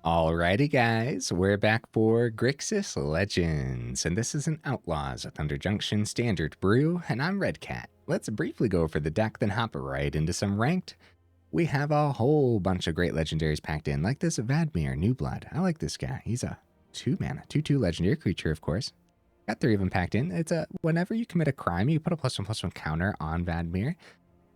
Alrighty guys, we're back for Grixis Legends, and this is an Outlaws under Junction Standard brew, and I'm Red Cat. Let's briefly go over the deck, then hop right into some ranked. We have a whole bunch of great legendaries packed in, like this Vadmir, New Blood. I like this guy. He's a 2-mana, 2/2 legendary creature, of course. Got 3 of them packed in. It's a whenever you commit a crime, you put a +1/+1 counter on Vadmir.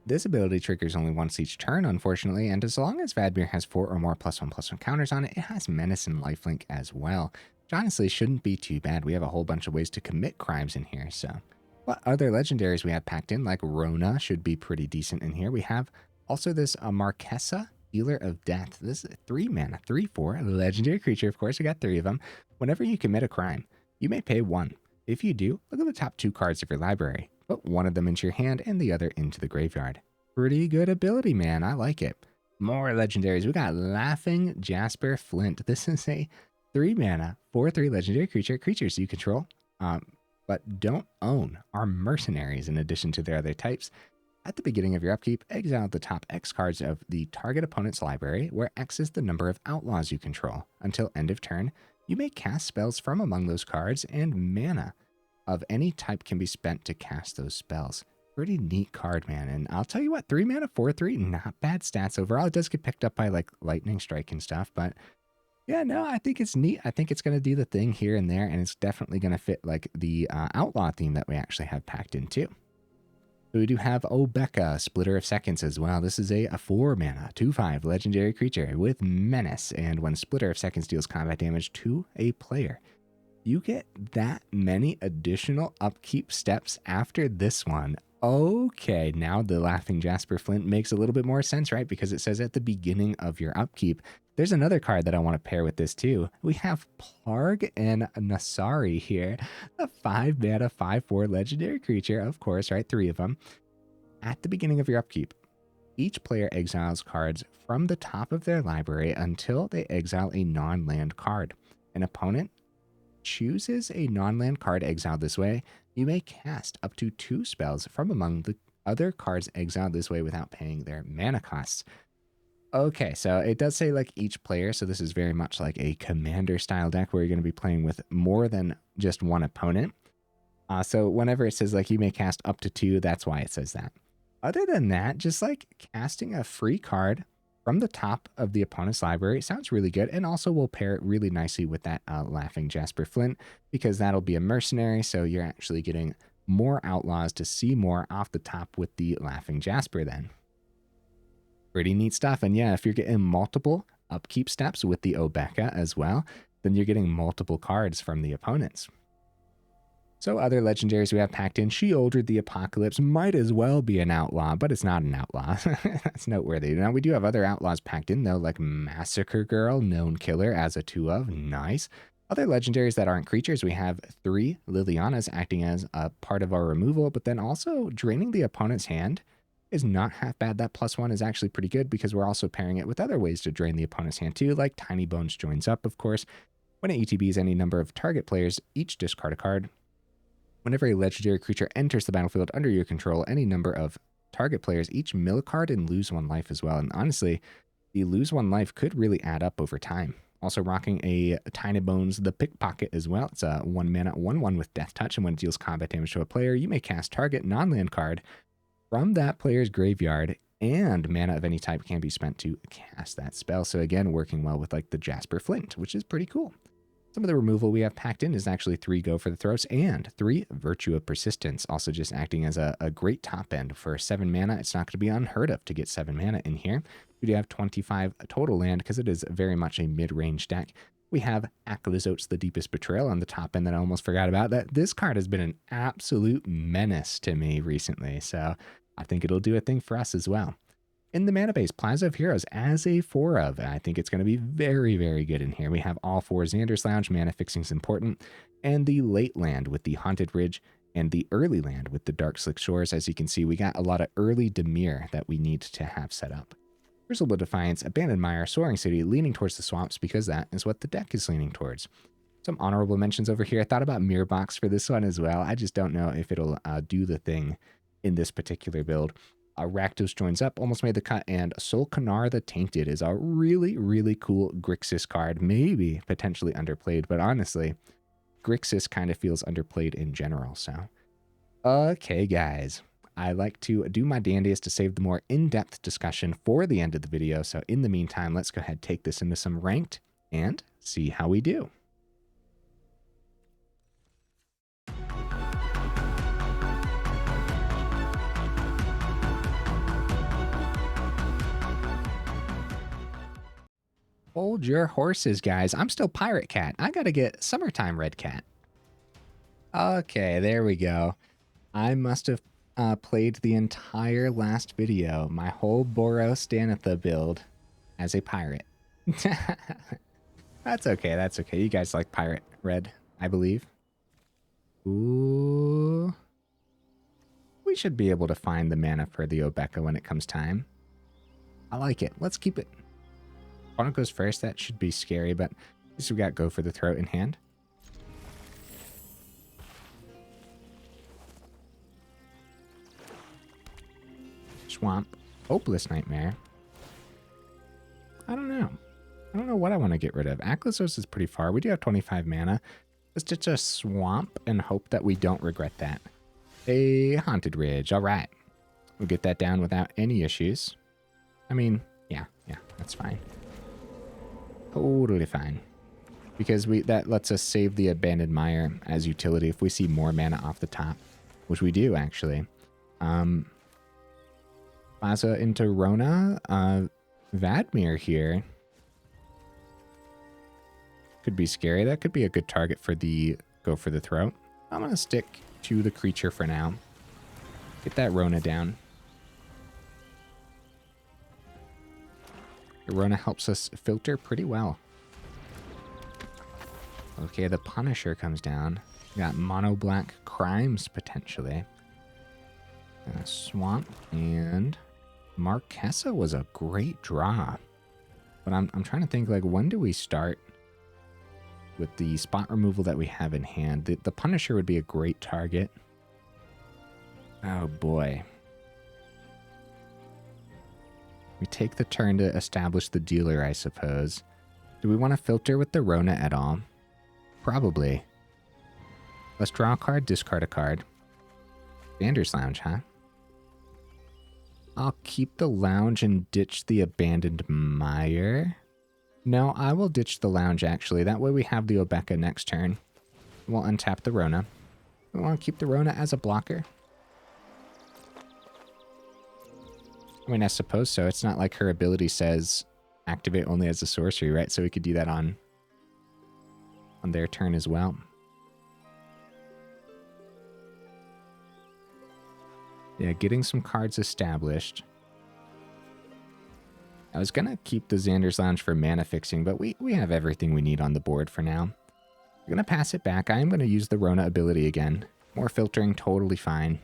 This ability triggers only once each turn, unfortunately, and as long as Vadmir has 4 or more +1/+1 counters on it, it has Menace and Lifelink as well, which honestly shouldn't be too bad. We have a whole bunch of ways to commit crimes in here, so. What other legendaries we have packed in, like Rona, should be pretty decent in here. We have also this Marchesa, Dealer of Death. This is a 3-mana, 3/4, legendary creature, of course, we got 3 of them. Whenever you commit a crime, you may pay 1. If you do, look at the top 2 cards of your library. Put one of them into your hand and the other into the graveyard. Pretty good ability, man. I like it. More legendaries. We got Laughing Jasper Flint. This is a 3-mana, 4/3 legendary creature. Creatures you control, but don't own, are mercenaries in addition to their other types. At the beginning of your upkeep, exile the top X cards of the target opponent's library, where X is the number of outlaws you control. Until end of turn, you may cast spells from among those cards, and mana of any type can be spent to cast those spells. Pretty neat card, man. And I'll tell you what, 3-mana, 4/3, not bad stats overall. It does get picked up by like Lightning Strike and stuff, but yeah, no, I think it's neat. I think it's going to do the thing here and there, and it's definitely going to fit like the Outlaw theme that we actually have packed in too. So we do have Obeka, Splitter of Seconds as well. This is a 4-mana, 2/5 legendary creature with Menace, and when Splitter of Seconds deals combat damage to a player, you get that many additional upkeep steps after this one. Okay, now the Laughing Jasper Flint makes a little bit more sense, right? Because it says at the beginning of your upkeep. There's another card that I want to pair with this too. We have Plargg and Nassari here. A 5-mana, 5/4 legendary creature, of course, right? 3 of them. At the beginning of your upkeep, each player exiles cards from the top of their library until they exile a non-land card. An opponent chooses a non-land card exiled this way, you may cast up to 2 spells from among the other cards exiled this way without paying their mana costs. Okay, so it does say like each player, so this is very much like a commander style deck where you're going to be playing with more than just one opponent. So whenever it says like you may cast up to 2, that's why it says that. Other than that, just like casting a free card from the top of the opponent's library sounds really good, and also will pair it really nicely with that Laughing Jasper Flint, because that'll be a mercenary, so you're actually getting more outlaws to see more off the top with the Laughing Jasper then. Pretty neat stuff, and yeah, if you're getting multiple upkeep steps with the Obeka as well, then you're getting multiple cards from the opponents. So other legendaries we have packed in, Sheoldred the Apocalypse might as well be an outlaw, but it's not an outlaw. That's noteworthy. Now we do have other outlaws packed in though, like Massacre Girl, Known Killer as a 2 of, nice. Other legendaries that aren't creatures, we have 3 Lilianas acting as a part of our removal, but then also draining the opponent's hand is not half bad. That +1 is actually pretty good because we're also pairing it with other ways to drain the opponent's hand too, like Tinybones Joins Up, of course. When it ETBs any number of target players, each discard a card. Whenever a legendary creature enters the battlefield under your control, any number of target players each mill a card and lose 1 life as well. And honestly, the lose 1 life could really add up over time. Also rocking a Tinybones the Pickpocket as well. It's a 1-mana, 1/1 with Death Touch, and when it deals combat damage to a player, you may cast target non-land card from that player's graveyard, and mana of any type can be spent to cast that spell. So again, working well with like the Jasper Flint, which is pretty cool. Some of the removal we have packed in is actually 3 Go for the Throats and 3 Virtue of Persistence, also just acting as a great top end for 7 mana. It's not going to be unheard of to get 7 mana in here. We do have 25 total land because it is very much a mid-range deck. We have Aclazotz, the Deepest Betrayal on the top end that I almost forgot about. That this card has been an absolute menace to me recently, so I think it'll do a thing for us as well. In the mana base, Plaza of Heroes as a 4 of, I think it's going to be very, very good in here. We have all 4 Xander's Lounge, mana fixing is important, and the late land with the Haunted Ridge, and the early land with the Dark Slick Shores. As you can see, we got a lot of early Demir that we need to have set up. Crucible, Defiance, Abandoned Mire, Soaring City, leaning towards the swamps because that is what the deck is leaning towards. Some honorable mentions over here. I thought about Mirror Box for this one as well. I just don't know if it'll do the thing in this particular build. Rakdos Joins Up almost made the cut, and Solkanar the Tainted is a really, really cool Grixis card. Maybe potentially underplayed, but honestly, Grixis kind of feels underplayed in general. So, okay, guys, I like to do my dandiest to save the more in-depth discussion for the end of the video. So in the meantime, let's go ahead and take this into some ranked and see how we do. Hold your horses, guys. I'm still Pirate Cat. I gotta get Summertime Red Cat. Okay, there we go. I must have played the entire last video, my whole Boros Danitha build, as a pirate. That's okay, that's okay. You guys like Pirate Red, I believe. Ooh. We should be able to find the mana for the Obeka when it comes time. I like it. Let's keep it. Opponent goes first. That should be scary, but at least we got Go for the Throat in hand. Swamp. Hopeless Nightmare. I don't know. I don't know what I want to get rid of. Aclazotz is pretty far. We do have 25 mana. Let's just Swamp and hope that we don't regret that. A Haunted Ridge. All right. We'll get that down without any issues. I mean, yeah, that's fine. Totally fine. Because that lets us save the Abandoned Mire as utility if we see more mana off the top, which we do actually. Plaza into Rona. Vadmir here. Could be scary. That could be a good target for the Go for the Throat. I'm going to stick to the creature for now. Get that Rona down. The Rona helps us filter pretty well. Okay, the Punisher comes down. We got mono black crimes potentially. Swamp and Marchesa was a great draw. But I'm trying to think, like, when do we start with the spot removal that we have in hand? The Punisher would be a great target. Oh boy. We take the turn to establish the dealer, I suppose. Do we want to filter with the Rona at all? Probably. Let's draw a card, discard a card. Xander's Lounge, huh? I'll keep the Lounge and ditch the Abandoned Mire. No, I will ditch the Lounge, actually. That way we have the Obeka next turn. We'll untap the Rona. We want to keep the Rona as a blocker. I mean, I suppose so. It's not like her ability says activate only as a sorcery, right? So we could do that on their turn as well. Yeah, getting some cards established. I was going to keep the Xander's Lounge for mana fixing, but we have everything we need on the board for now. I'm going to pass it back. I am going to use the Rona ability again. More filtering, totally fine.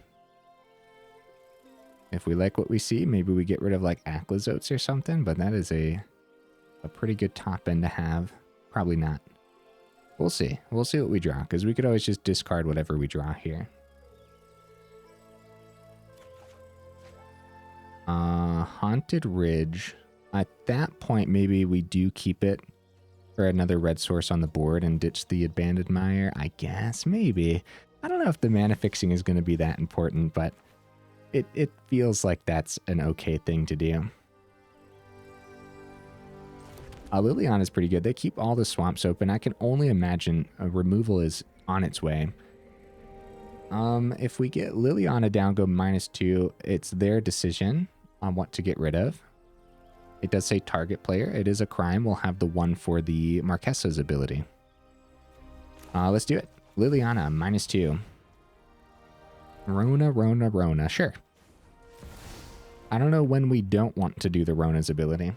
If we like what we see, maybe we get rid of like Aclazotz or something, but that is a pretty good top end to have. Probably not. We'll see. We'll see what we draw, because we could always just discard whatever we draw here. Haunted Ridge. At that point, maybe we do keep it for another red source on the board and ditch the Abandoned Mire. I guess, maybe. I don't know if the mana fixing is going to be that important, but it feels like that's an okay thing to do. Liliana is pretty good. They keep all the swamps open. I can only imagine a removal is on its way. If we get Liliana down, go -2, it's their decision on what to get rid of. It does say target player. It is a crime. We'll have the one for the Marchesa's ability. Let's do it. Liliana, -2. Rona. Sure. I don't know when we don't want to do the Rona's ability.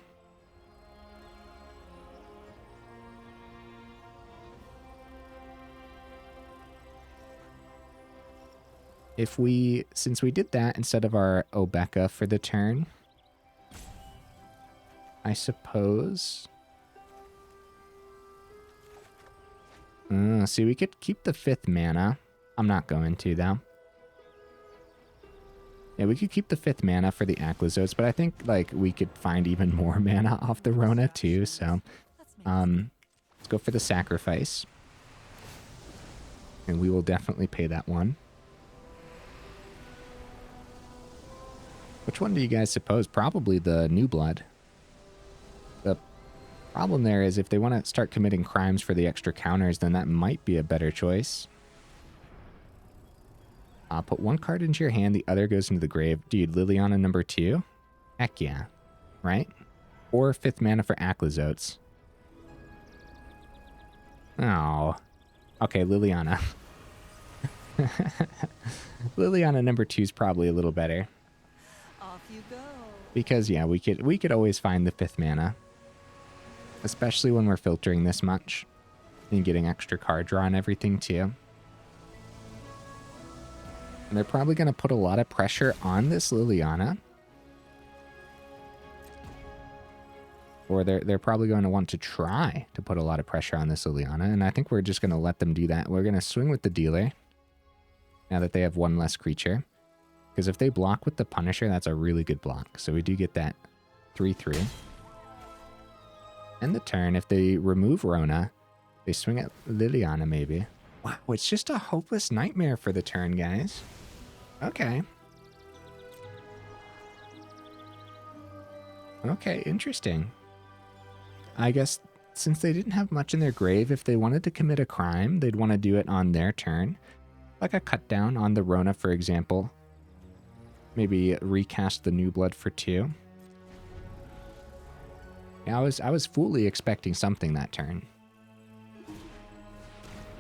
Since we did that instead of our Obeka for the turn, I suppose. See, we could keep the 5th mana. I'm not going to, though. Yeah, we could keep the 5th mana for the Aclazotz, but I think like we could find even more mana off the Rona too. So let's go for the sacrifice. And we will definitely pay that one. Which one do you guys suppose? Probably the New Blood. The problem there is if they want to start committing crimes for the extra counters, then that might be a better choice. Put one card into your hand, the other goes into the grave. Dude, Liliana number 2? Heck yeah. Right? Or 5th mana for Aclazotz. Oh. Okay, Liliana. Liliana number 2 is probably a little better. Off you go. Because yeah, we could always find the 5th mana. Especially when we're filtering this much. And getting extra card draw and everything too. And they're probably going to put a lot of pressure on this Liliana. Or they're probably going to want to try to put a lot of pressure on this Liliana. And I think we're just going to let them do that. We're going to swing with the dealer. Now that they have one less creature. Because if they block with the Punisher, that's a really good block. So we do get that 3/3. And the turn, if they remove Rona, they swing at Liliana maybe. Wow, it's just a hopeless nightmare for the turn, guys. Okay. Okay, interesting. I guess since they didn't have much in their grave, if they wanted to commit a crime, they'd want to do it on their turn. Like a cut down on the Rona, for example. Maybe recast the New Blood for 2. Yeah, I was fully expecting something that turn.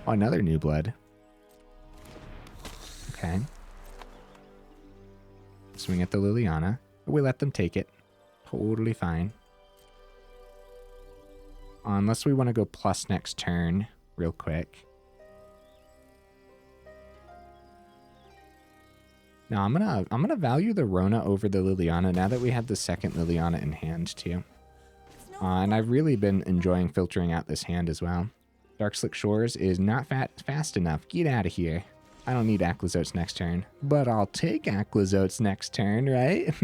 Oh, another New Blood. Okay. Swing at the Liliana. We let them take it. Totally fine. Unless we want to go plus next turn real quick. No, I'm gonna value the Rona over the Liliana now that we have the second Liliana in hand too. And I've really been enjoying filtering out this hand as well. Dark Slick Shores is not fast enough. Get out of here. I don't need Aclazotz next turn, but I'll take Aclazotz next turn, right?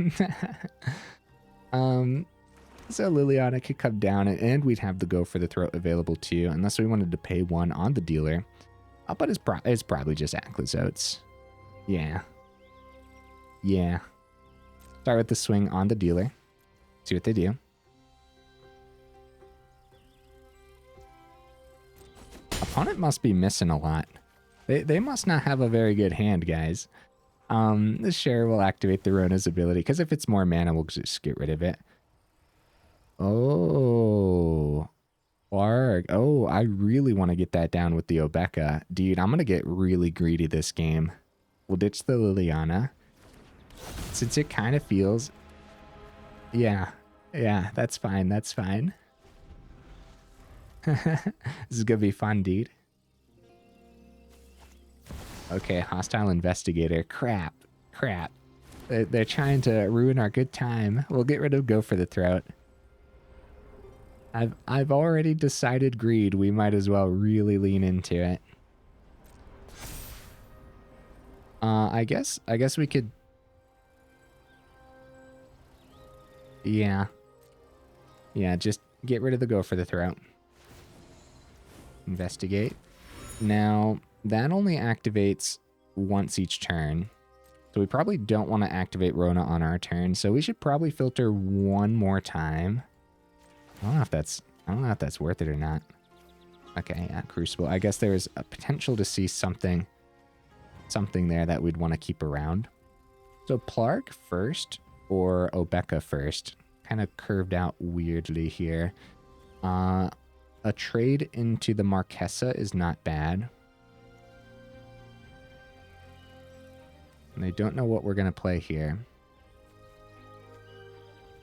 So Liliana could come down and we'd have the Go for the Throat available too, unless we wanted to pay one on the dealer. But it's probably just Aclazotz. Yeah. Yeah. Start with the swing on the dealer. See what they do. Opponent must be missing a lot. They must not have a very good hand, guys. The Share will activate the Rona's ability, because if it's more mana, we'll just get rid of it. Oh. Plargg. Oh, I really want to get that down with the Obeka. Dude, I'm going to get really greedy this game. We'll ditch the Liliana. Since it kind of feels... Yeah, that's fine, that's fine. This is going to be fun, dude. Okay, Hostile Investigator. Crap. They're trying to ruin our good time. We'll get rid of Go for the Throat. I've already decided greed. We might as well really lean into it. I guess we could... Yeah, just get rid of the Go for the Throat. Investigate. Now, that only activates once each turn. So we probably don't want to activate Rona on our turn. So we should probably filter one more time. I don't know if that's worth it or not. Okay, yeah, Crucible. I guess there's a potential to see something there that we'd want to keep around. So Plargg first or Obeka first. Kind of curved out weirdly here. A trade into the Marchesa is not bad. And I don't know what we're going to play here.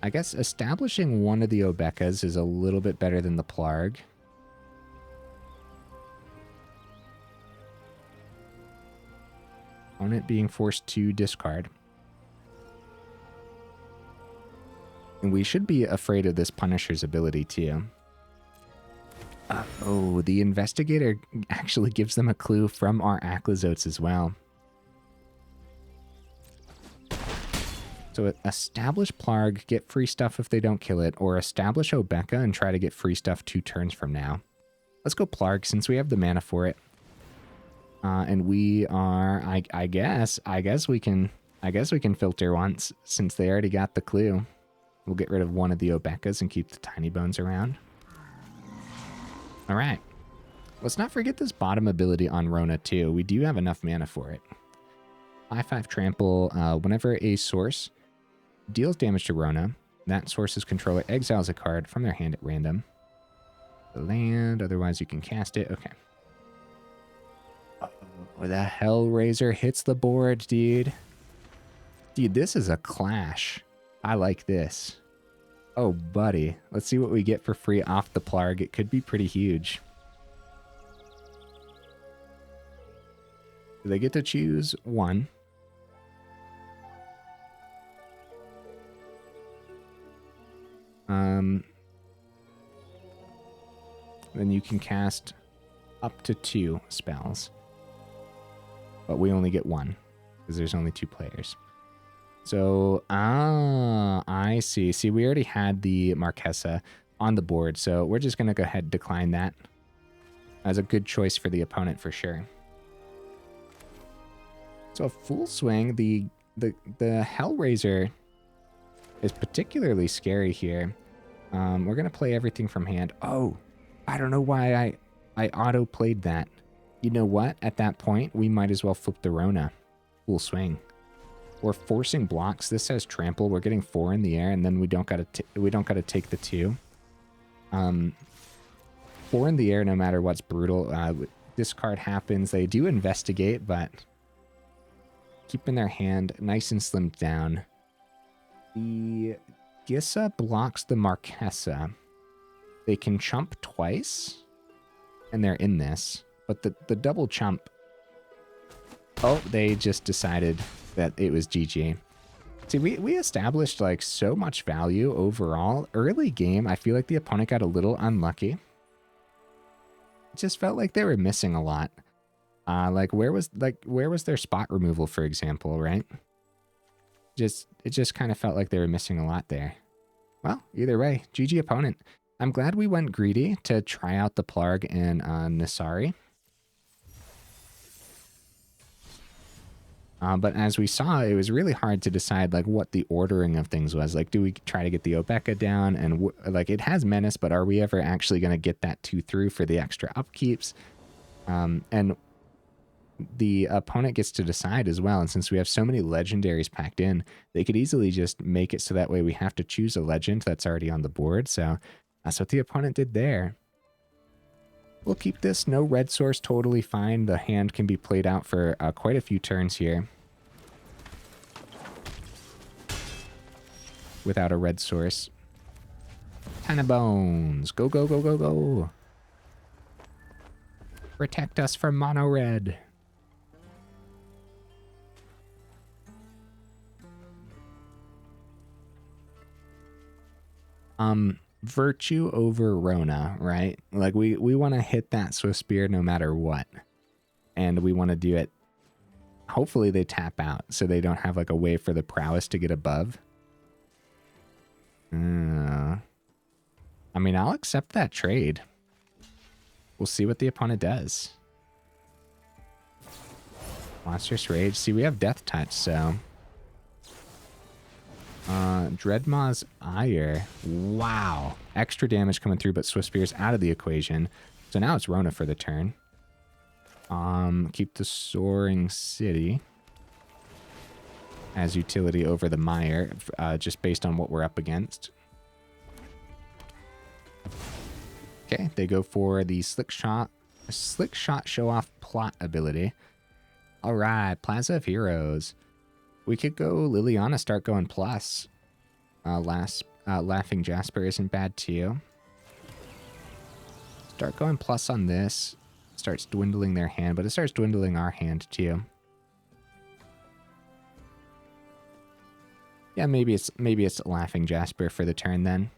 I guess establishing one of the Obekas is a little bit better than the Plargg. Opponent being forced to discard. And we should be afraid of this Punisher's ability too. Oh, the Investigator actually gives them a clue from our Aclazotz as well. So establish Plargg, get free stuff if they don't kill it, or establish Obeka and try to get free stuff 2 turns from now. Let's go Plargg since we have the mana for it. And we are, I guess we can filter once since they already got the clue. We'll get rid of one of the Obekas and keep the Tinybones around. All right. Let's not forget this bottom ability on Rona too. We do have enough mana for it. 5/5 trample. Whenever a source deals damage to Rona, that source's controller exiles a card from their hand at random. The land, otherwise you can cast it. Okay. Oh, the Hellraiser hits the board, dude. Dude, this is a clash. I like this. Oh, buddy. Let's see what we get for free off the Plargg. It could be pretty huge. They get to choose one. Then you can cast up to 2 spells. But we only get 1, because there's only 2 players. So, I see. See, we already had the Marchesa on the board, so we're just going to go ahead and decline that. As a good choice for the opponent for sure. So a full swing, the Hellraiser is particularly scary here. We're going to play everything from hand. Oh, I don't know why I auto-played that. You know what? At that point, we might as well flip the Rona. Full swing. We're forcing blocks. This has trample. We're getting 4 in the air, and then we don't gotta take the 2. 4 in the air, no matter what's brutal. This card happens. They do investigate, but keep in their hand nice and slimmed down. The Gissa blocks the Marchesa. They can chump twice, and they're in this. But the double chump... Oh, they just decided that it was GG. See, we established, like, so much value overall. Early game, I feel like the opponent got a little unlucky. It just felt like they were missing a lot. Where was their spot removal, for example, right? It just kind of felt like they were missing a lot there. Well, either way, GG opponent. I'm glad we went greedy to try out the Plargg and Nassari. But as we saw, it was really hard to decide like what the ordering of things was. Like, do we try to get the Obeka down? And like, it has Menace, but are we ever actually going to get that 2 through for the extra upkeeps? And the opponent gets to decide as well. And since we have so many legendaries packed in, they could easily just make it so that way we have to choose a legend that's already on the board. So that's what the opponent did there. We'll keep this. No red source, totally fine. The hand can be played out for quite a few turns here without a red source. Tinybones. Go, go, go, go, go. Protect us from mono red. Virtue over Rona, right? Like we want to hit that Swift Spear no matter what. And we want to do it. Hopefully they tap out so they don't have like a way for the prowess to get above. I mean, I'll accept that trade. We'll see what the opponent does. Monstrous Rage. See, we have Death Touch, so... Dreadmaw's Ire. Wow. Extra damage coming through, but Swift Spear's out of the equation. So now it's Rona for the turn. Keep the Soaring City as utility over the Mire, just based on what we're up against. Okay, they go for the Slick Shot Show Off plot ability. All right, Plaza of Heroes. We could go Liliana, start going plus. Laughing Jasper isn't bad too. Start going plus on this. Starts dwindling their hand, but it starts dwindling our hand too. Yeah, maybe it's Laughing Jasper for the turn then.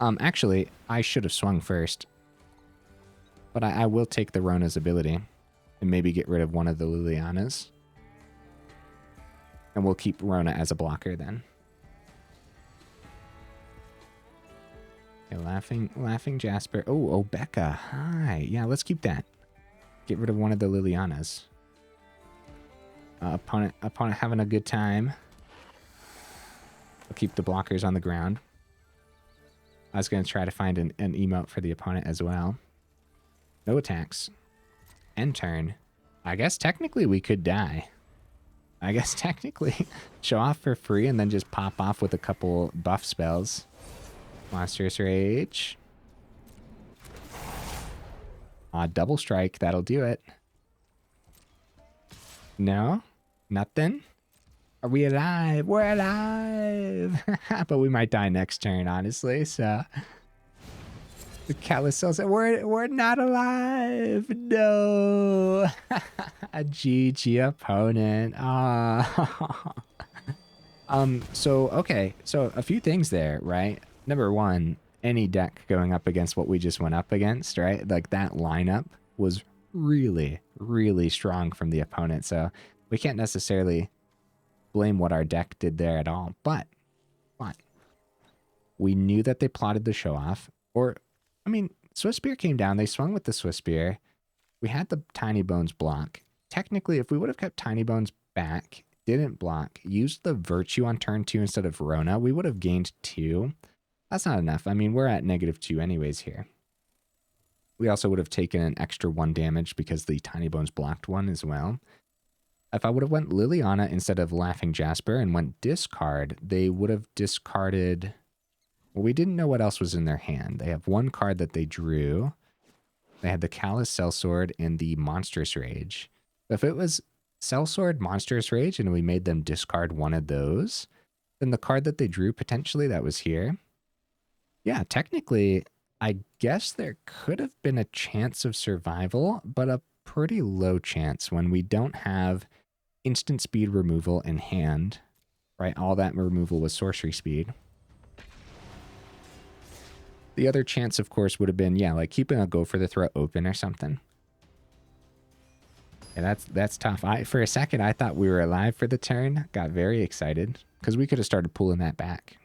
Actually, I should have swung first. But I will take the Rona's ability and maybe get rid of one of the Lilianas. And we'll keep Rona as a blocker then. Okay, laughing Jasper. Oh, Obeka. Hi. Yeah, let's keep that. Get rid of one of the Lilianas. Opponent having a good time. We'll keep the blockers on the ground. I was going to try to find an emote for the opponent as well. No attacks. End turn. I guess technically we could die. I guess technically show off for free and then just pop off with a couple buff spells. Monstrous Rage. Double strike. That'll do it. No? Nothing? Are we alive? We're alive! But we might die next turn, honestly, so... The Aclazotz said, we're not alive! No! A GG opponent. Okay. So, a few things there, right? Number one, any deck going up against what we just went up against, right? Like, that lineup was really, really strong from the opponent, so we can't necessarily blame what our deck did there at all, but we knew that they plotted the show off, or, I mean, Swiss Spear came down, they swung with the Swiss Spear, we had the Tinybones block. Technically, if we would have kept Tinybones back, didn't block, used the Virtue on turn 2 instead of Rona, we would have gained 2. That's not enough. I mean, we're at -2 anyways here. We also would have taken an extra 1 damage because the Tinybones blocked 1 as well. If I would have went Liliana instead of Laughing Jasper and went discard, they would have discarded... Well, we didn't know what else was in their hand. They have 1 card that they drew. They had the Callous Sellsword and the Monstrous Rage. If it was Sellsword, Monstrous Rage, and we made them discard one of those, then the card that they drew potentially that was here... Yeah, technically, I guess there could have been a chance of survival, but a pretty low chance when we don't have instant speed removal in hand, right? All that removal was sorcery speed. The other chance, of course, would have been, yeah, like keeping a Go for the Throat open or something. Yeah, that's tough. For a second, I thought we were alive for the turn. Got very excited because we could have started pulling that back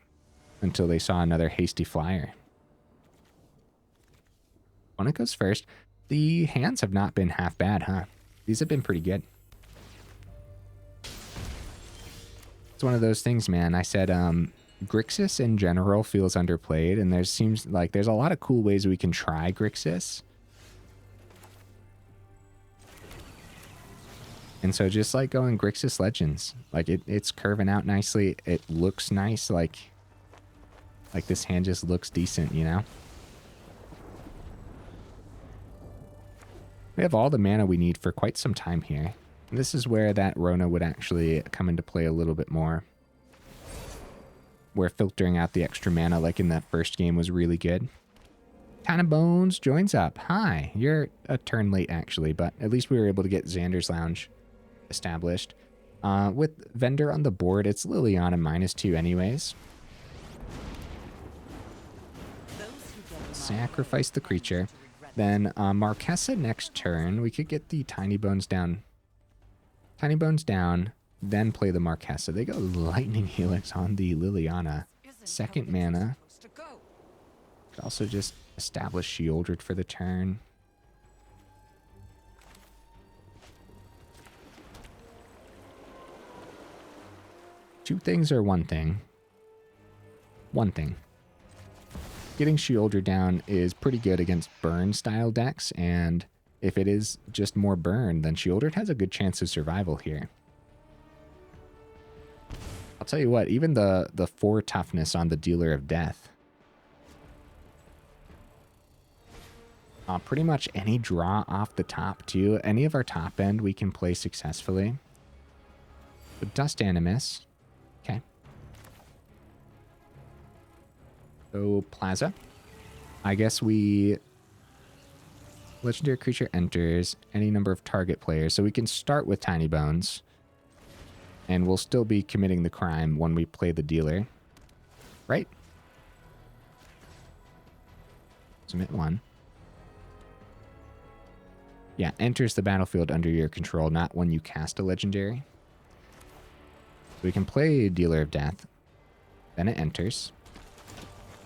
until they saw another hasty flyer. Opponent goes first. The hands have not been half bad, huh? These have been pretty good. It's one of those things, man. I said Grixis in general feels underplayed, and there seems like there's a lot of cool ways we can try Grixis. And so just like going Grixis Legends, like it's curving out nicely. It looks nice, like this hand just looks decent, you know? We have all the mana we need for quite some time here. And this is where that Rona would actually come into play a little bit more. Where filtering out the extra mana like in that first game was really good. Tinybones Joins Up. Hi, you're a turn late actually, but at least we were able to get Xander's Lounge established. With Vendor on the board, it's Liliana -2 anyways. Sacrifice the creature. Then Marchesa next turn, we could get the Tinybones down. Tinybones down, then play the Marchesa. They go Lightning Helix on the Liliana. Second mana. Could also just establish Sheoldred for the turn. Two things or one thing? One thing. Getting Sheoldred down is pretty good against burn style decks, and if it is just more burn, then Sheoldred has a good chance of survival here. I'll tell you what, even the 4 toughness on the Dealer of Death. Pretty much any draw off the top too. Any of our top end we can play successfully. With Dust Animus. Okay. So Plaza. I guess we... Legendary creature enters any number of target players. So we can start with Tinybones. And we'll still be committing the crime when we play the dealer. Right? Submit 1. Yeah, enters the battlefield under your control, not when you cast a legendary. We can play Dealer of Death. Then it enters.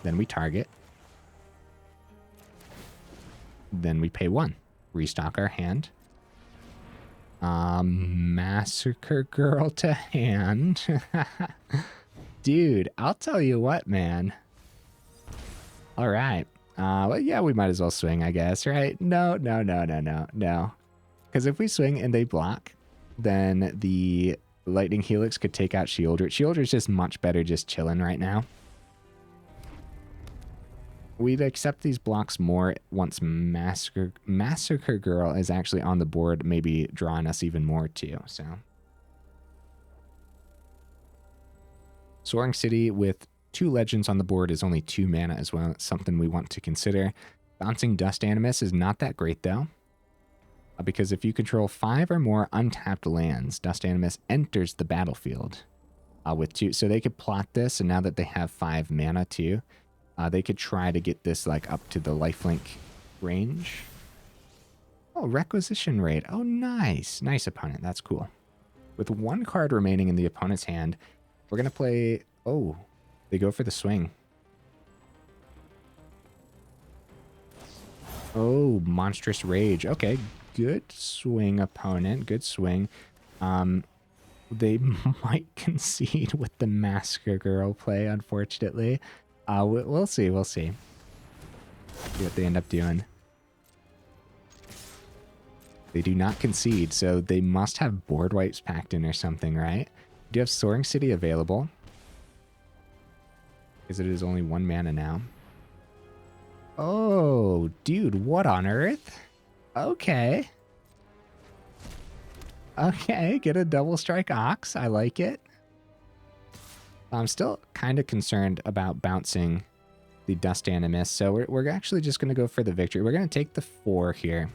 Then we target. Then we pay 1. Restock our hand. Massacre Girl to hand. Dude, I'll tell you what, man. All right. Well, yeah, we might as well swing, I guess, right? No. Because if we swing and they block, then the Lightning Helix could take out Sheoldred. Sheoldred's just much better just chilling right now. We'd accept these blocks more once Massacre Girl is actually on the board, maybe drawing us even more too, so. Soaring City with 2 legends on the board is only 2 mana as well. It's something we want to consider. Bouncing Dust Animus is not that great though, because if you control 5 or more untapped lands, Dust Animus enters the battlefield with 2. So they could plot this, and now that they have 5 mana too, they could try to get this like up to the lifelink range. Oh, Requisition Raid. Oh, nice. Nice opponent. That's cool. With 1 card remaining in the opponent's hand, we're going to play... Oh, they go for the swing. Oh, Monstrous Rage. Okay, good swing, opponent. Good swing. They might concede with the Massacre Girl play, unfortunately. We'll see. We'll see. See what they end up doing. They do not concede, so they must have board wipes packed in or something, right? Do you have Soaring City available? Because it is only 1 mana now. Oh, dude, what on earth? Okay. Okay, get a double strike Ox. I like it. I'm still kind of concerned about bouncing the Dust Animus, so we're actually just going to go for the victory. We're going to take the 4 here.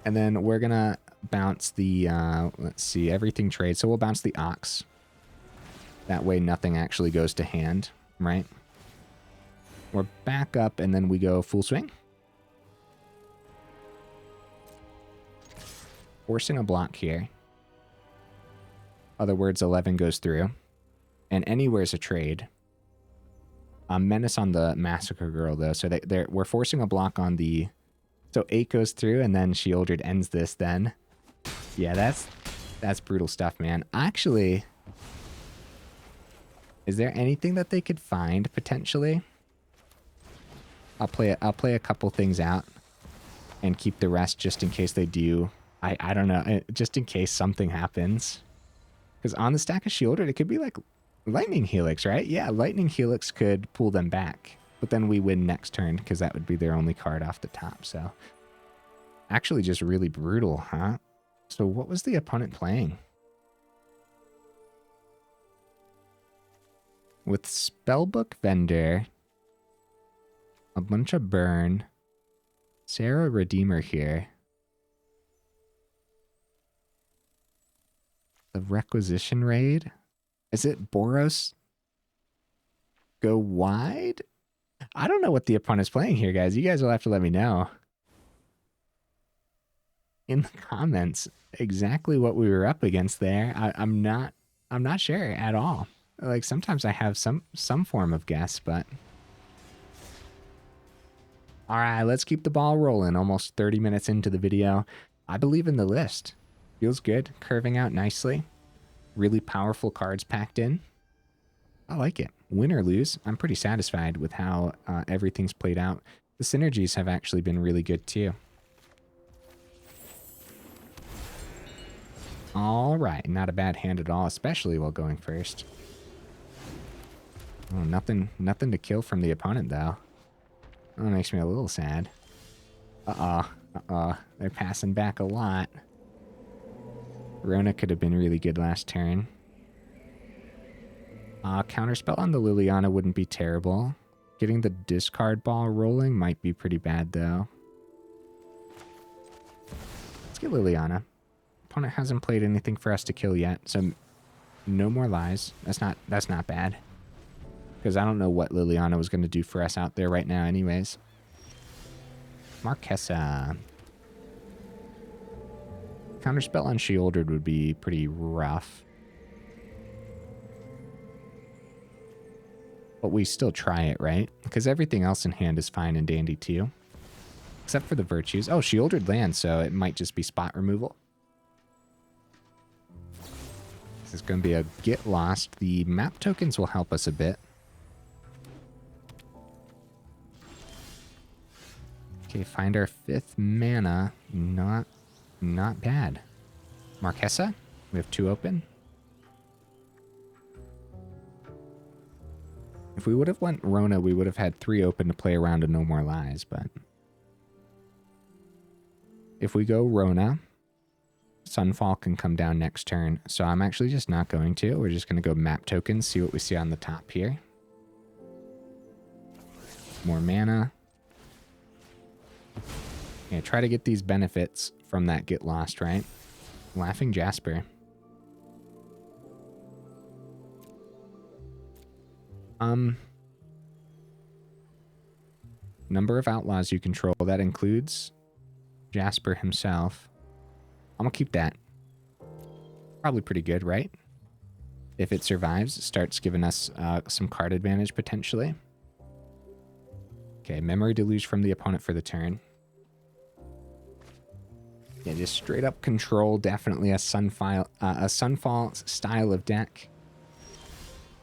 And then we're going to bounce the, let's see, everything trades. So we'll bounce the Ox. That way nothing actually goes to hand, right? We're back up, and then we go full swing. Forcing a block here. Other words, 11 goes through. And anywhere's a trade. Menace on the Massacre Girl, though. So we're forcing a block on the... So 8 goes through, and then Sheoldred ends this then. Yeah, that's brutal stuff, man. Actually, is there anything that they could find, potentially? I'll play a couple things out and keep the rest just in case they do. I don't know, just in case something happens. Because on the stack of Sheoldred, it could be like Lightning Helix, right? Yeah, Lightning Helix could pull them back. But then we win next turn, because that would be their only card off the top. So, actually just really brutal, huh? So what was the opponent playing? With Spellbook Vendor, a bunch of burn, Sarah Redeemer here. The Requisition Raid? Is it Boros go wide? I don't know what the opponent's playing here, guys. You guys will have to let me know in the comments exactly what we were up against there. I'm not sure at all. Like, sometimes I have some form of guess, but all right, let's keep the ball rolling. Almost 30 minutes into the video. I believe in the list. Feels good, curving out nicely. Really powerful cards packed in. I like it. Win or lose, I'm pretty satisfied with how everything's played out. The synergies have actually been really good too. All right, not a bad hand at all, especially while going first. Oh, nothing to kill from the opponent though. That makes me a little sad. They're passing back a lot. Rona could have been really good last turn. Counterspell on the Liliana wouldn't be terrible. Getting the discard ball rolling might be pretty bad, though. Let's get Liliana. Opponent hasn't played anything for us to kill yet, so no more lies. That's not bad. Because I don't know what Liliana was going to do for us out there right now anyways. Marchesa. Counterspell on Sheoldred would be pretty rough. But we still try it, right? Because everything else in hand is fine and dandy too. Except for the virtues. Oh, Sheoldred lands, so it might just be spot removal. This is going to be a get lost. The map tokens will help us a bit. Okay, find our 5th mana. Not bad. Marchesa, we have 2 open. If we would have went Rona, we would have had 3 open to play around and No More Lies, but if we go Rona, Sunfall can come down next turn, so I'm actually just not going to. We're just going to go map tokens, see what we see on the top here. More mana. Yeah, try to get these benefits from that get lost, right? Laughing Jasper. Number of outlaws you control, that includes Jasper himself. I'm gonna keep that. Probably pretty good, right? If it survives, it starts giving us some card advantage potentially. Okay, Memory Deluge from the opponent for the turn. Yeah, just straight up control. Definitely a Sunfall style of deck.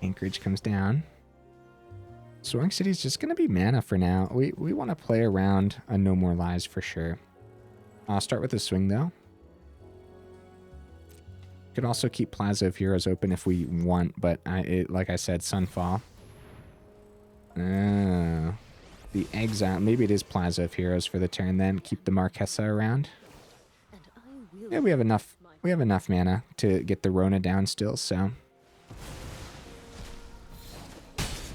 Anchorage comes down. Soaring City is just going to be mana for now. We want to play around a No More Lies for sure. I'll start with a swing though. Could also keep Plaza of Heroes open if we want, but like I said, Sunfall. The exile. Maybe it is Plaza of Heroes for the turn then. Keep the Marchesa around. Yeah, we have enough. We have enough mana to get the Rona down still, so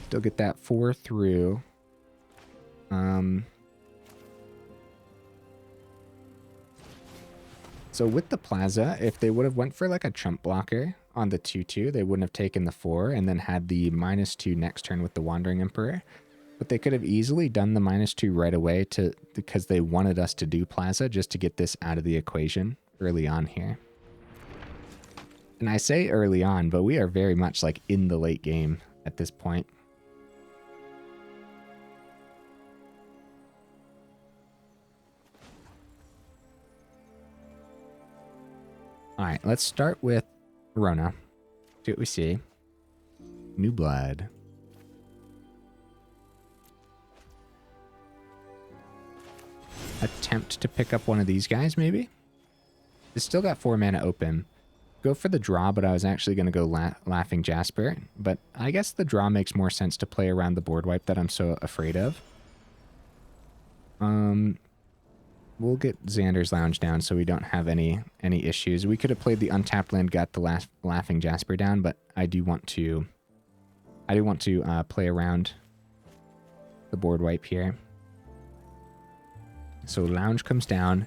still get that 4 through. So with the Plaza, if they would have went for like a chump blocker on the 2/2, they wouldn't have taken the 4 and then had the -2 next turn with the Wandering Emperor. But they could have easily done the -2 right away because they wanted us to do Plaza just to get this out of the equation early on here. And I say early on, but we are very much like in the late game at this point. All right, let's start with Rona. See what we see. New blood. Attempt to pick up one of these guys, maybe? It's still got 4 mana open. Go for the draw, but I was actually going to go Laughing Jasper. But I guess the draw makes more sense to play around the board wipe that I'm so afraid of. We'll get Xander's Lounge down so we don't have any issues. We could have played the untapped land, got the Laughing Jasper down, but I do want to play around the board wipe here. So Lounge comes down,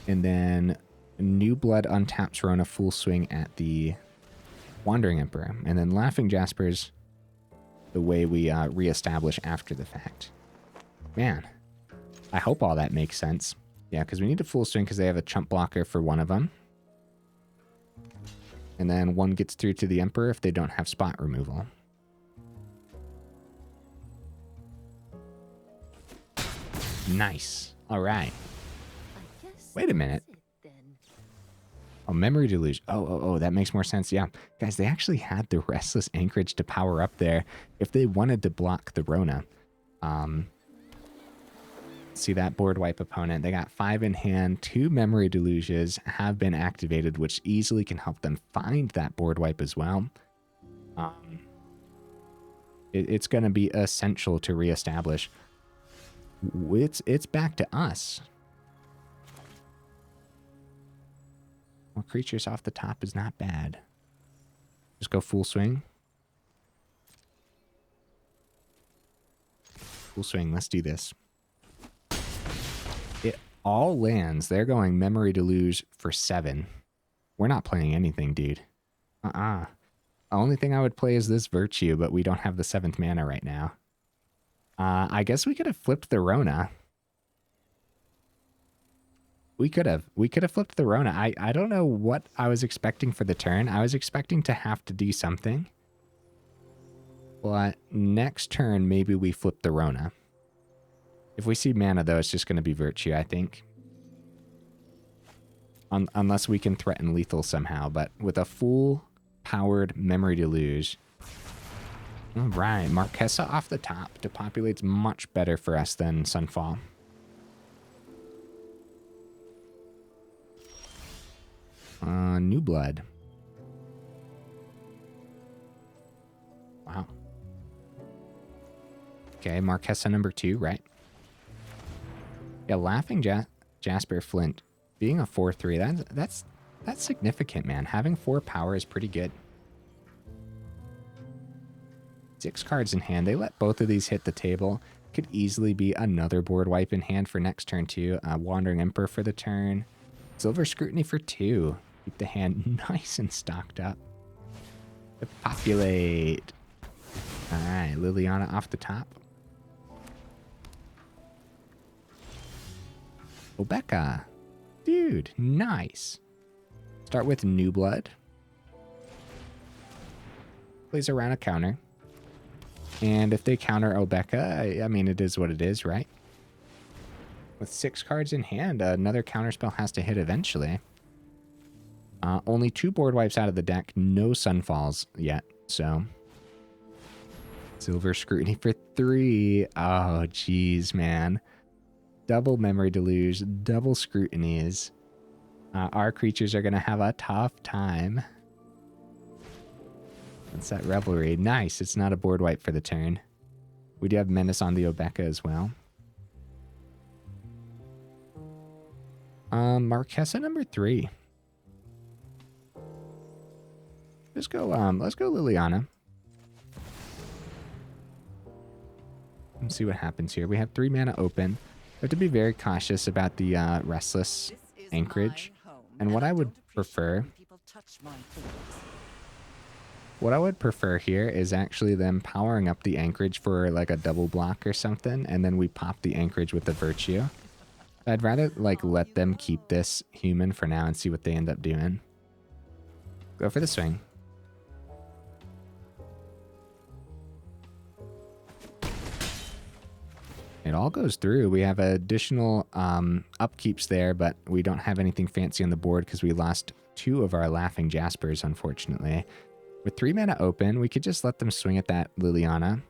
and then New Blood untaps Rona full swing at the Wandering Emperor, and then Laughing Jasper's the way we reestablish after the fact. Man, I hope all that makes sense. Yeah, because we need to full swing because they have a chump blocker for one of them. And then one gets through to the Emperor if they don't have spot removal. Nice. All right. Wait a minute. Oh, Memory Deluge. Oh, that makes more sense. Yeah. Guys, they actually had the Restless Anchorage to power up there if they wanted to block the Rona. See that board wipe opponent. They got 5 in hand. 2 Memory Deluges have been activated, which easily can help them find that board wipe as well. It's going to be essential to reestablish. It's back to us. More creatures off the top is not bad. Just go full swing. Full swing. Let's do this. It all lands. They're going Memory Deluge for 7. We're not playing anything, dude. The only thing I would play is this Virtue, but we don't have the 7th mana right now. I guess we could have flipped the Rona. We could have flipped the Rona. I don't know what I was expecting for the turn. I was expecting to have to do something. But next turn, maybe we flip the Rona. If we see mana, though, it's just going to be Virtue, I think. Unless we can threaten lethal somehow. But with a full-powered Memory Deluge. All right, Marchesa off the top. Depopulates much better for us than Sunfall. New Blood. Wow. Okay, Marchesa number 2, right? Yeah, Laughing Jasper Flint being a 4/3, that's significant, man. Having 4 power is pretty good. 6 cards in hand. They let both of these hit the table. Could easily be another board wipe in hand for next turn too. Wandering Emperor for the turn. Silver Scrutiny for 2. Keep the hand nice and stocked up. Populate. All right, Liliana off the top. Obeka. Dude, nice. Start with New Blood. Plays around a counter. And if they counter Obeka, I mean, it is what it is, right? With 6 cards in hand, another counterspell has to hit eventually. Only 2 board wipes out of the deck. No Sunfalls yet, so... Silver Scrutiny for 3. Oh, jeez, man. Double Memory Deluge, double Scrutinies. Our creatures are going to have a tough time. That's that Revelry. Nice, it's not a board wipe for the turn. We do have Menace on the Obeka as well. Marchesa number 3. Let's go Liliana. Let's see what happens here. We have 3 mana open. We have to be very cautious about the Restless Anchorage. And what I would prefer... What I would prefer here is actually them powering up the Anchorage for like a double block or something, and then we pop the Anchorage with the Virtue. I'd rather like let them keep this human for now and see what they end up doing. Go for the swing. It all goes through. We have additional upkeeps there, but we don't have anything fancy on the board because we lost 2 of our Laughing Jaspers, unfortunately. With 3 mana open, we could just let them swing at that Liliana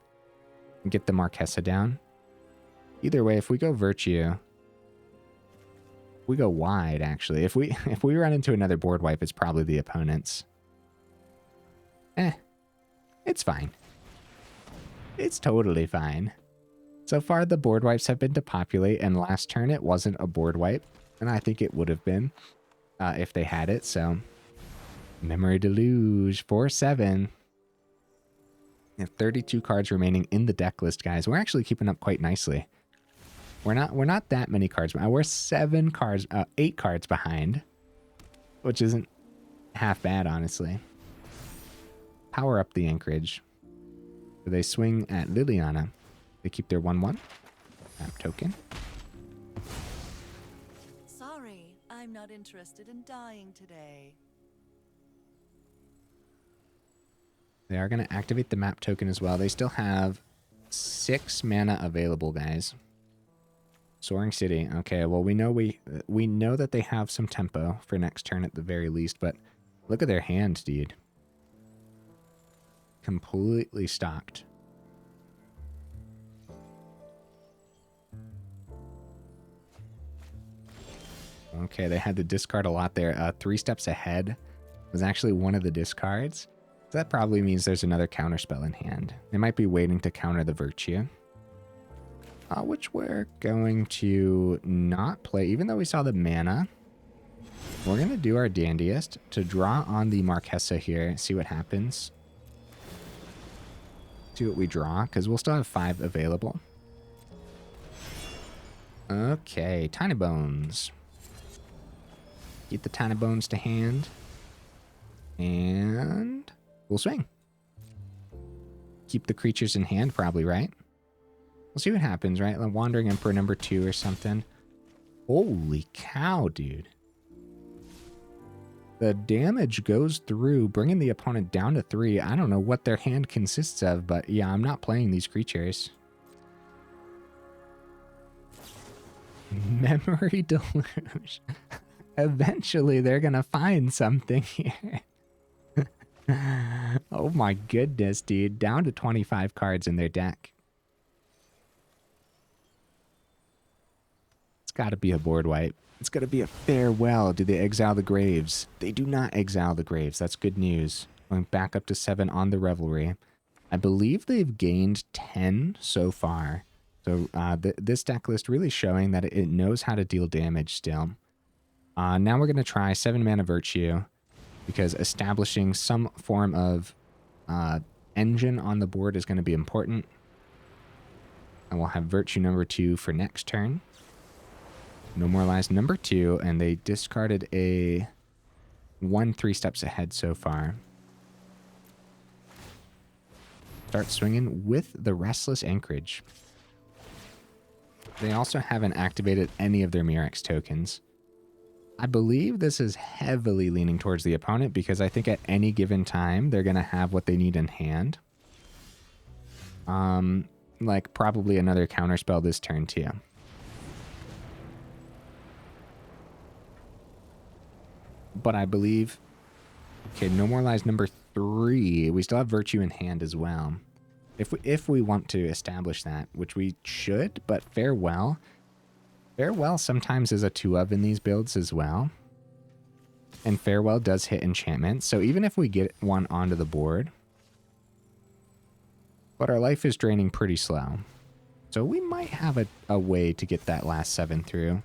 and get the Marchesa down. Either way, if we go Virtue, we go wide, actually. If we run into another board wipe, it's probably the opponent's. It's fine. It's totally fine. So far, the board wipes have been to populate, and last turn it wasn't a board wipe, and I think it would have been if they had it, so... Memory Deluge, 4/7. We have 32 cards remaining in the deck list, guys. We're actually keeping up quite nicely. We're not that many cards. We're 8 cards behind, which isn't half bad, honestly. Power up the Anchorage. So they swing at Liliana. They keep their 1/1. Map token. Sorry, I'm not interested in dying today. They are going to activate the map token as well. They still have 6 mana available, guys. Soaring City. Okay, well, we know that they have some tempo for next turn at the very least, but look at their hand, dude. Completely stocked. Okay, they had to discard a lot there. 3 steps ahead was actually one of the discards. So that probably means there's another counterspell in hand. They might be waiting to counter the Virtue. Which we're going to not play. Even though we saw the mana, we're going to do our dandiest to draw on the Marchesa here. See what happens. See what we draw, because we'll still have 5 available. Okay, Tinybones. Get the Tinybones to hand. And... we'll swing. Keep the creatures in hand, probably, right? We'll see what happens, right? Like Wandering Emperor number 2 or something. Holy cow, dude. The damage goes through, bringing the opponent down to 3. I don't know what their hand consists of, but yeah, I'm not playing these creatures. Memory deluge. Eventually, they're going to find something here. Oh my goodness, dude. Down to 25 cards in their deck. It's got to be a board wipe. It's going to be a farewell. Do they exile the graves? They do not exile the graves. That's good news. Going back up to 7 on the Revelry. I believe they've gained 10 so far. So this deck list really showing that it knows how to deal damage still. Now we're going to try 7 mana Virtue, because establishing some form of engine on the board is going to be important. And we'll have Virtue number 2 for next turn. No More Lies number 2, and they discarded a 1 3 steps ahead so far. Start swinging with the Restless Anchorage. They also haven't activated any of their Murex tokens. I believe this is heavily leaning towards the opponent, because I think at any given time they're going to have what they need in hand. Like probably another counterspell this turn too. But I believe... Okay, No More Lies number 3. We still have Virtue in hand as well. If we want to establish that, which we should, but Farewell... Farewell sometimes is a 2-of in these builds as well. And Farewell does hit enchantment, so even if we get one onto the board... But our life is draining pretty slow. So we might have a way to get that last 7 through.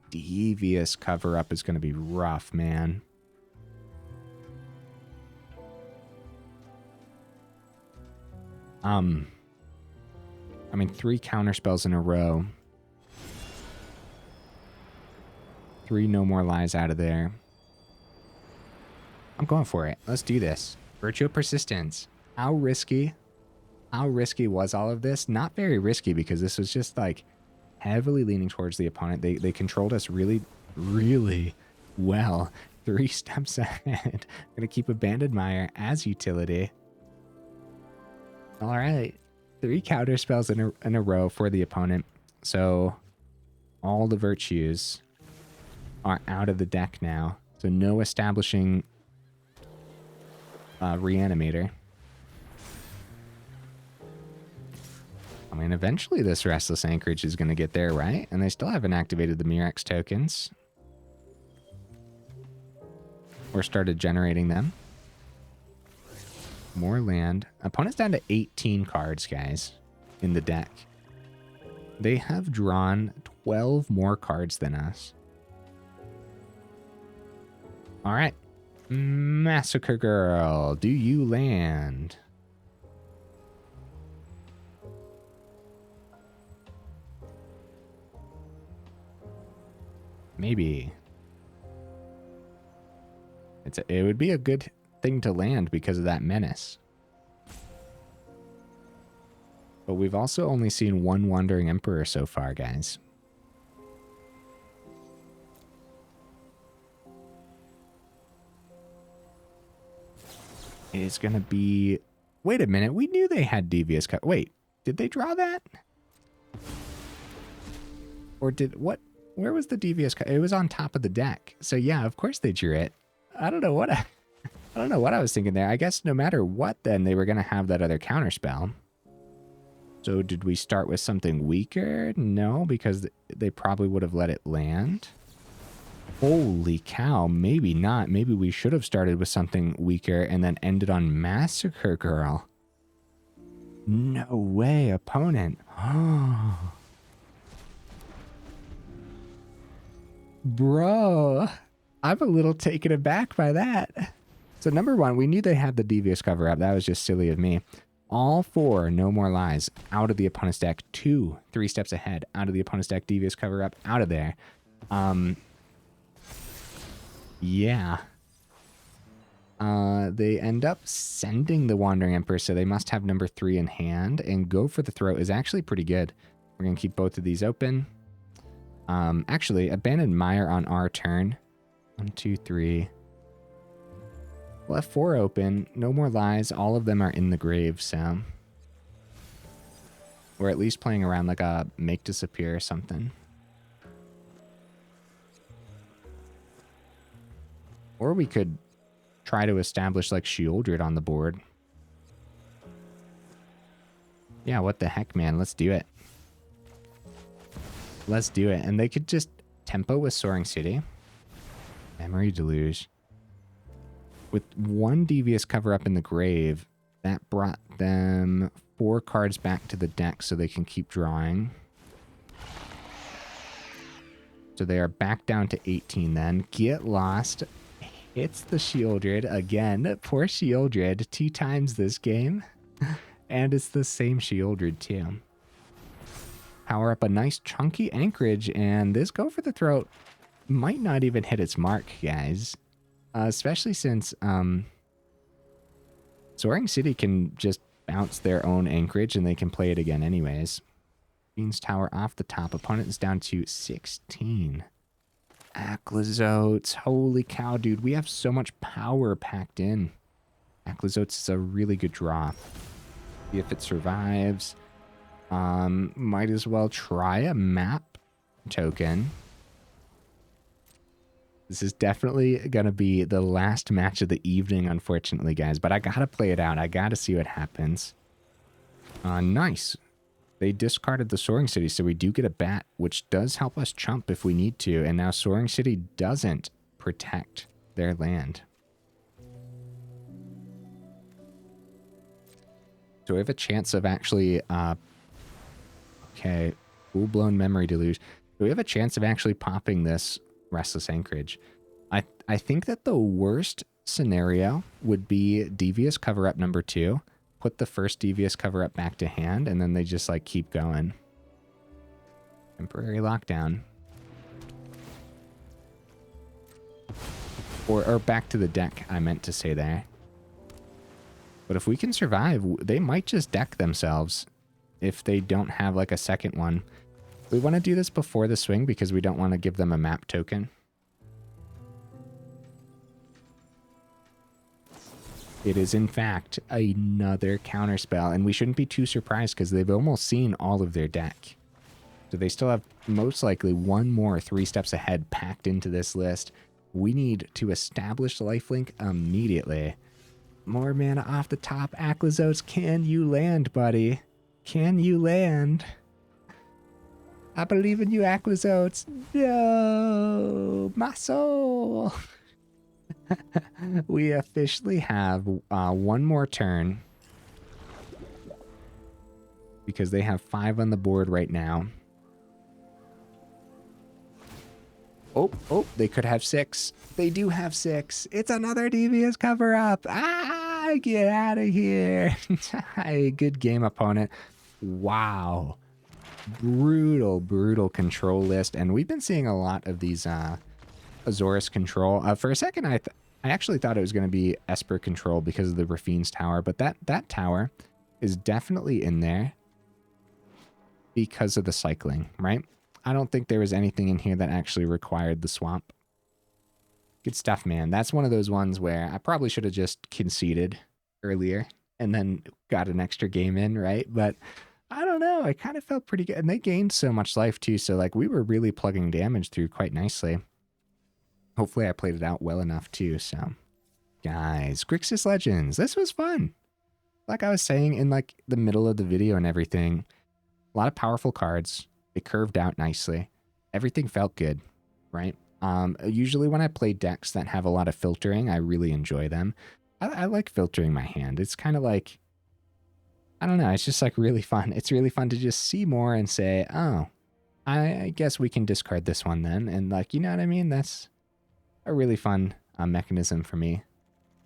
Devious cover-up is going to be rough, man. I mean, 3 counterspells in a row. 3 No More Lies out of there. I'm going for it. Let's do this. Virtue of Persistence. How risky? How risky was all of this? Not very risky, because this was just like heavily leaning towards the opponent. They controlled us really, really well. 3 steps ahead. Gonna keep Abandoned Mire as utility. All right. 3 counter spells in a row for the opponent. So all the virtues are out of the deck now. So no establishing Reanimator. I mean, eventually this Restless Anchorage is going to get there, right? And they still haven't activated the Murex tokens. Or started generating them. More land. Opponent's down to 18 cards, guys, in the deck. They have drawn 12 more cards than us. All right. Massacre Girl, do you land? Maybe. It would be a good thing to land because of that menace. But we've also only seen 1 Wandering Emperor so far, guys. It's going to be... Wait a minute. We knew they had Devious Cut. Wait, did they draw that? Or did... What? Where was the Devious Cut? It was on top of the deck. So yeah, of course they drew it. I don't know what I was thinking there. I guess no matter what, then they were going to have that other counterspell. So did we start with something weaker? No, because they probably would have let it land. Holy cow, maybe not. Maybe we should have started with something weaker and then ended on Massacre Girl. No way, opponent. Bro, I'm a little taken aback by that. So number 1, we knew they had the Devious cover up. That was just silly of me. All 4 No More Lies out of the opponent's deck. 2 3 steps ahead out of the opponent's deck. Devious cover up out of there. Yeah. They end up sending the Wandering Emperor, so they must have number 3 in hand. And Go for the Throat is actually pretty good. We're going to keep both of these open. Actually, Abandoned Mire on our turn. 1, 2, 3. We'll have 4 open. No more lies. All of them are in the grave, so... We're at least playing around like a make disappear or something. Or we could try to establish like Sheoldred on the board. Yeah, what the heck, man? Let's do it. Let's do it. And they could just tempo with Soaring City. Memory Deluge. With 1 Devious cover up in the grave, that brought them 4 cards back to the deck so they can keep drawing. So they are back down to 18 then. Get Lost. It's the Sheoldred again. Poor Sheoldred. 2 times this game. And it's the same Sheoldred too. Power up a nice chunky anchorage, and this Go for the Throat might not even hit its mark, guys. Especially since Soaring City can just bounce their own anchorage and they can play it again anyways. Beans Tower off the top. Opponent is down to 16. Aclazotz. Holy cow, dude. We have so much power packed in. Aclazotz is a really good draw. See if it survives. Might as well try a map token. This is definitely going to be the last match of the evening, unfortunately, guys. But I got to play it out. I got to see what happens. Nice. They discarded the Soaring City, so we do get a bat, which does help us chump if we need to. And now Soaring City doesn't protect their land. So we have a chance of actually... okay, full-blown Memory Deluge. So we have a chance of actually popping this Restless Anchorage. I think that the worst scenario would be Devious cover-up number 2. Put the first Devious cover-up back to hand, and then they just, like, keep going. Temporary lockdown. Or back to the deck, I meant to say there. But if we can survive, they might just deck themselves if they don't have, like, a second one. We want to do this before the swing because we don't want to give them a map token. It is, in fact, another counterspell, and we shouldn't be too surprised because they've almost seen all of their deck. So they still have most likely 1 more 3 steps ahead packed into this list. We need to establish lifelink immediately. More mana off the top. Aclazotz, can you land, buddy? Can you land? I believe in you, Aclazotz. No, my soul. We officially have 1 more turn because they have 5 on the board right now. Oh, they could have 6. They do have 6. It's another Devious cover up. Ah, get out of here. Good game, opponent. Wow. Brutal control list. And we've been seeing a lot of these Azorius control. For a second, I actually thought it was going to be Esper control because of the Rafine's tower, but that tower is definitely in there because of the cycling, right? I don't think there was anything in here that actually required the swamp. Good stuff, man. That's one of those ones where I probably should have just conceded earlier and then got an extra game in, right? But I don't know. I kind of felt pretty good. And they gained so much life too. So like we were really plugging damage through quite nicely. Hopefully I played it out well enough too. So guys, Grixis Legends, this was fun. Like I was saying in like the middle of the video and everything, a lot of powerful cards. It curved out nicely. Everything felt good, right? Usually when I play decks that have a lot of filtering, I really enjoy them. I like filtering my hand. It's kind of like, I don't know, it's just like really fun. It's really fun to just see more and say, oh, I guess we can discard this one then. And like, you know what I mean? That's a really fun mechanism for me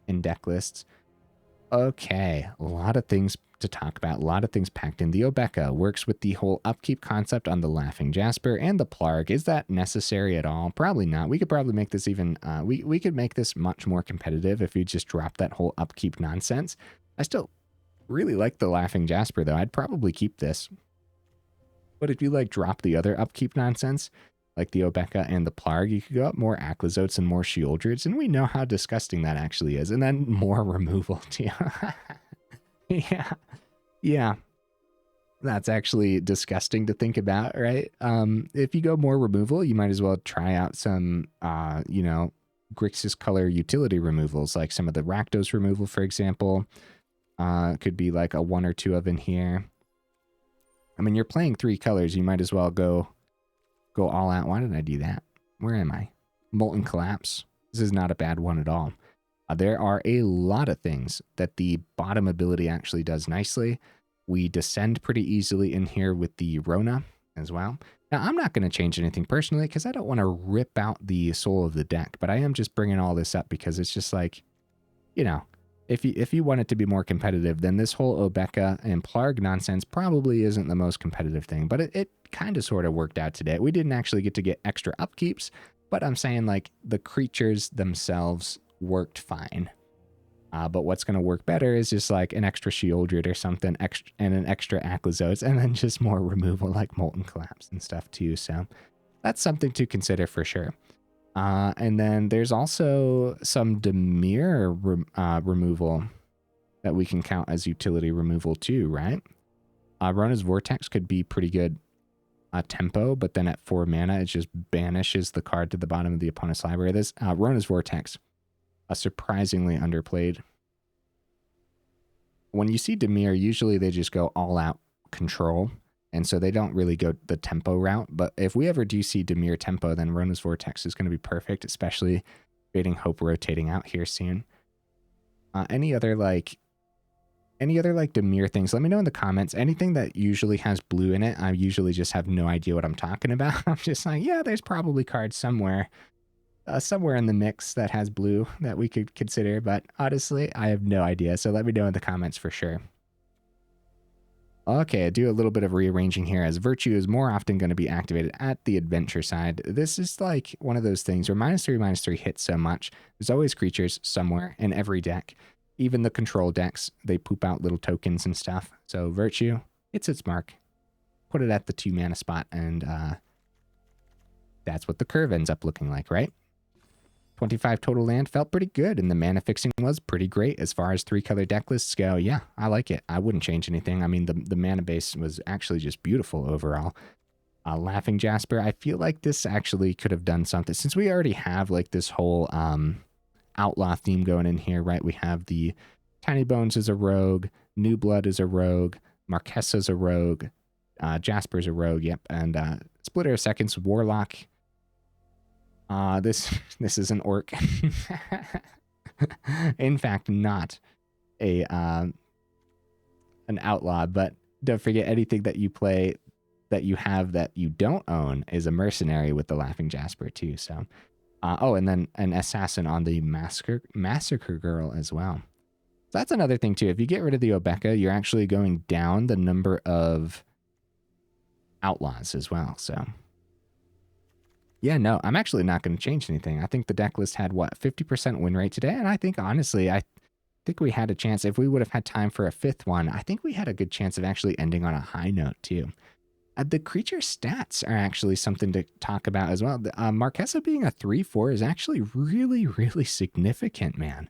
in deck lists. Okay, a lot of things to talk about, a lot of things packed in. The Obeka works with the whole upkeep concept on the Laughing Jasper and the Plargg. Is that necessary at all? Probably not. We could probably make this even, we could make this much more competitive if we just drop that whole upkeep nonsense. I still really like the Laughing Jasper though. I'd probably keep this. But if you like drop the other upkeep nonsense, like the Obeka and the Plargg, you could go up more Aclazotz and more Sheoldreds, and we know how disgusting that actually is. And then more removal too. Yeah. Yeah. That's actually disgusting to think about, right? If you go more removal, you might as well try out some, you know, Grixis color utility removals, like some of the Rakdos removal, for example. Could be like a 1 or 2 of in here. I mean, you're playing 3 colors. You might as well go all out. Why did I do that? Where am I? Molten Collapse. This is not a bad one at all. There are a lot of things that the bottom ability actually does nicely. We descend pretty easily in here with the Rona as well. Now, I'm not going to change anything personally because I don't want to rip out the soul of the deck, but I am just bringing all this up because it's just like, you know, if you want it to be more competitive, then this whole Obeka and Plargg nonsense probably isn't the most competitive thing, but it kind of sort of worked out today. We didn't actually get extra upkeeps, but I'm saying like the creatures themselves worked fine. But what's going to work better is just like an extra Sheoldred or something, and an extra Aclazotz, and then just more removal like Molten Collapse and stuff too. So that's something to consider for sure. And then there's also some Dimir removal that we can count as utility removal too, right? Rona's Vortex could be pretty good tempo, but then at 4 mana, it just banishes the card to the bottom of the opponent's library. This Rona's Vortex, surprisingly underplayed. When you see Dimir, usually they just go all out control, and so they don't really go the tempo route. But if we ever do see Dimir tempo, then Rona's Vortex is going to be perfect, especially creating Hope rotating out here soon. Any other Dimir things, let me know in the comments. Anything that usually has blue in it, I usually just have no idea what I'm talking about. I'm just like, yeah, there's probably cards somewhere in the mix that has blue that we could consider, but honestly, I have no idea. So let me know in the comments for sure. Okay, I do a little bit of rearranging here as Virtue is more often going to be activated at the adventure side. This is like one of those things where -3/-3 hits so much. There's always creatures somewhere in every deck. Even the control decks, they poop out little tokens and stuff. So Virtue, it's its mark. Put it at the 2 mana spot, and that's what the curve ends up looking like, right? 25 total land felt pretty good, and the mana fixing was pretty great as far as 3-color deck lists go. Yeah, I like it. I wouldn't change anything. I mean, the mana base was actually just beautiful overall. Laughing Jasper, I feel like this actually could have done something. Since we already have like this whole outlaw theme going in here, right? We have the Tinybones as a rogue, New Blood as a rogue, Marchesa as a rogue, Jasper's a rogue, yep, and Splitter of Seconds, Warlock. This is an orc. In fact, not a an outlaw, but don't forget anything that you play that you have that you don't own is a mercenary with the Laughing Jasper too. So, oh, and then an assassin on the Massacre girl as well. So that's another thing too. If you get rid of the Obeka, you're actually going down the number of outlaws as well. So. Yeah, no, I'm actually not going to change anything. I think the deck list had, what, 50% win rate today? And I think, honestly, I think we had a chance. If we would have had time for a 5th one, I think we had a good chance of actually ending on a high note, too. The creature stats are actually something to talk about as well. Marchesa being a 3/4 is actually really, really significant, man.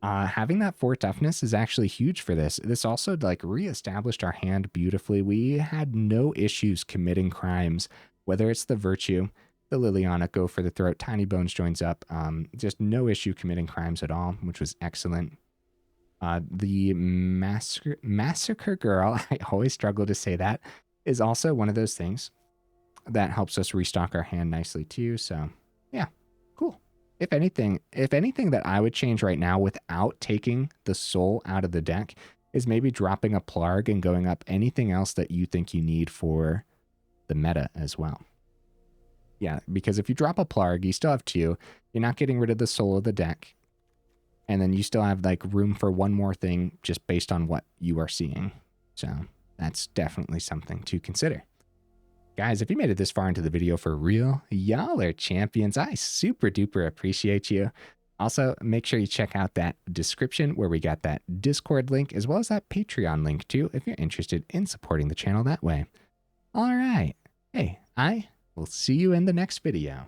Having that 4 toughness is actually huge for this. This also, like, reestablished our hand beautifully. We had no issues committing crimes, whether it's the Virtue, the Liliana, Go for the Throat, Tinybones Joins Up. Just no issue committing crimes at all, which was excellent. The Massacre girl, I always struggle to say that, is also one of those things that helps us restock our hand nicely too. So yeah, cool. If anything that I would change right now without taking the soul out of the deck is maybe dropping a Plargg and going up anything else that you think you need for the meta as well. Yeah, because if you drop a Plargg, you still have 2. You're not getting rid of the soul of the deck. And then you still have like room for one more thing just based on what you are seeing. So that's definitely something to consider. Guys, if you made it this far into the video for real, y'all are champions. I super duper appreciate you. Also, make sure you check out that description where we got that Discord link as well as that Patreon link too if you're interested in supporting the channel that way. All right. Hey, I We'll see you in the next video.